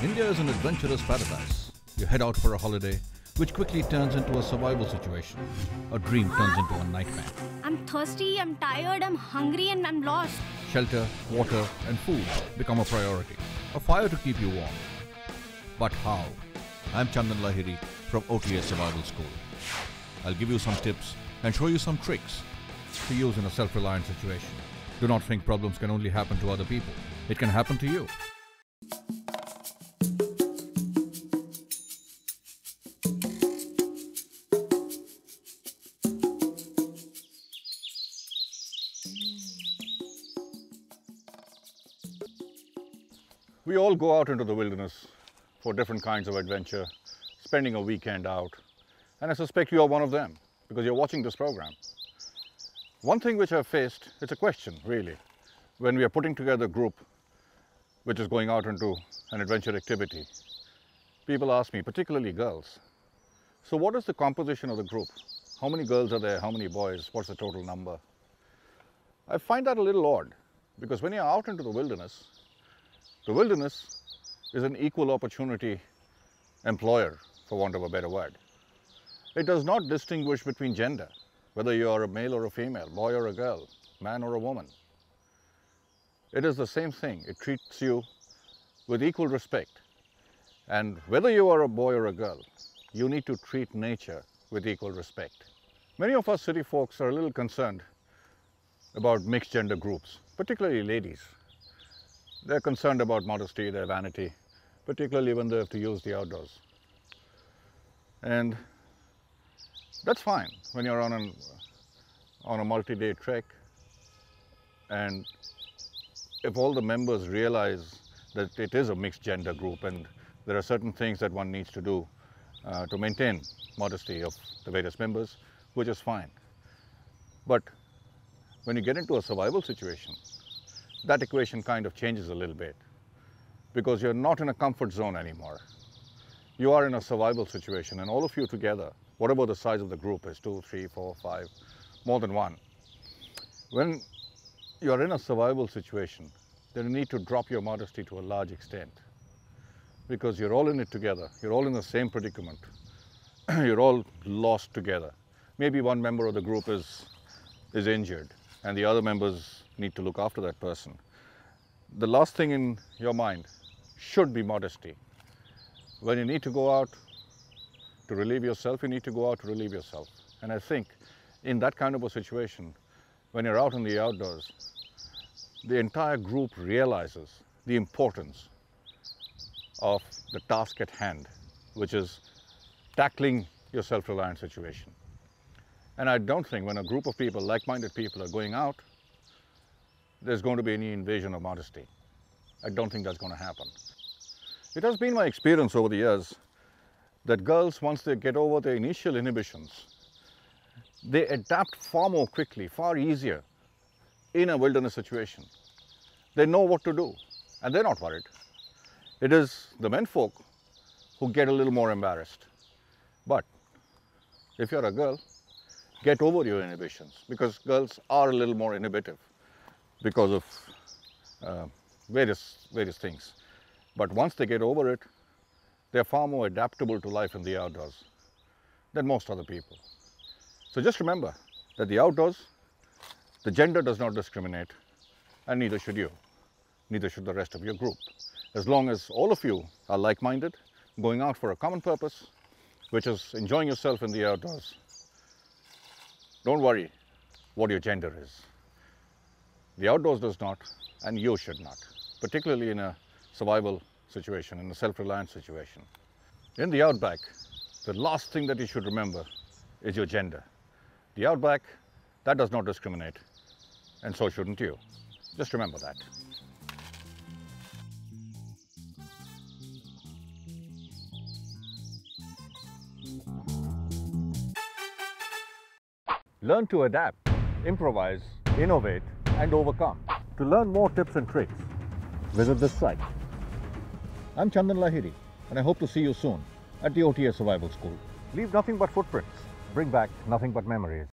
India is an adventurous paradise. You head out for a holiday, which quickly turns into a survival situation. A dream turns into a nightmare. I'm thirsty, I'm tired, I'm hungry, and I'm lost. Shelter, water, and food become a priority. A fire to keep you warm. But how? I'm Chandan Lahiri from OTA Survival School. I'll give you some tips and show you some tricks to use in a self-reliant situation. Do not think problems can only happen to other people. It can happen to you. We all go out into the wilderness for different kinds of adventure, spending a weekend out, and I suspect you are one of them because you're watching this program. One thing which I've faced, it's a question really, when we are putting together a group which is going out into an adventure activity, people ask me, particularly girls, so what is the composition of the group? How many girls are there? How many boys? What's the total number? I find that a little odd because when you're out into the wilderness is an equal opportunity employer, for want of a better word. It does not distinguish between gender, whether you are a male or a female, boy or a girl, man or a woman. It is the same thing. It treats you with equal respect. And whether you are a boy or a girl, you need to treat nature with equal respect. Many of us city folks are a little concerned about mixed gender groups, particularly ladies. They're concerned about modesty, their vanity, particularly when they have to use the outdoors. And that's fine when you're on a multi-day trek, and if all the members realize that it is a mixed gender group and there are certain things that one needs to do to maintain modesty of the various members, which is fine. But when you get into a survival situation, that equation kind of changes a little bit because you're not in a comfort zone anymore. You are in a survival situation, and all of you together, whatever the size of the group is, 2, 3, 4, 5, more than one. When you're in a survival situation, then you need to drop your modesty to a large extent because you're all in it together. You're all in the same predicament. You're all lost together. Maybe one member of the group is injured and the other members need to look after that person. The last thing in your mind should be modesty. When you need to go out to relieve yourself, you need to go out to relieve yourself. And I think in that kind of a situation, when you're out in the outdoors, the entire group realizes the importance of the task at hand, which is tackling your self-reliant situation. And I don't think when a group of people, like-minded people, are going out, there's going to be any invasion of modesty. I don't think that's going to happen. It has been my experience over the years that girls, once they get over their initial inhibitions, they adapt far more quickly, far easier in a wilderness situation. They know what to do and they're not worried. It is the menfolk who get a little more embarrassed. But if you're a girl, get over your inhibitions because girls are a little more inhibitive because of various things. But once they get over it, they're far more adaptable to life in the outdoors than most other people. So just remember that the outdoors, the gender does not discriminate, and neither should you. Neither should the rest of your group. As long as all of you are like-minded, going out for a common purpose, which is enjoying yourself in the outdoors, don't worry what your gender is. The outdoors does not, and you should not, particularly in a survival situation, in a self-reliant situation. In the outback, the last thing that you should remember is your gender. The outback, that does not discriminate, and so shouldn't you. Just remember that. Learn to adapt, improvise, innovate, and overcome. To learn more tips and tricks, visit this site. I'm Chandan Lahiri, and I hope to see you soon at the OTA Survival School. Leave nothing but footprints. Bring back nothing but memories.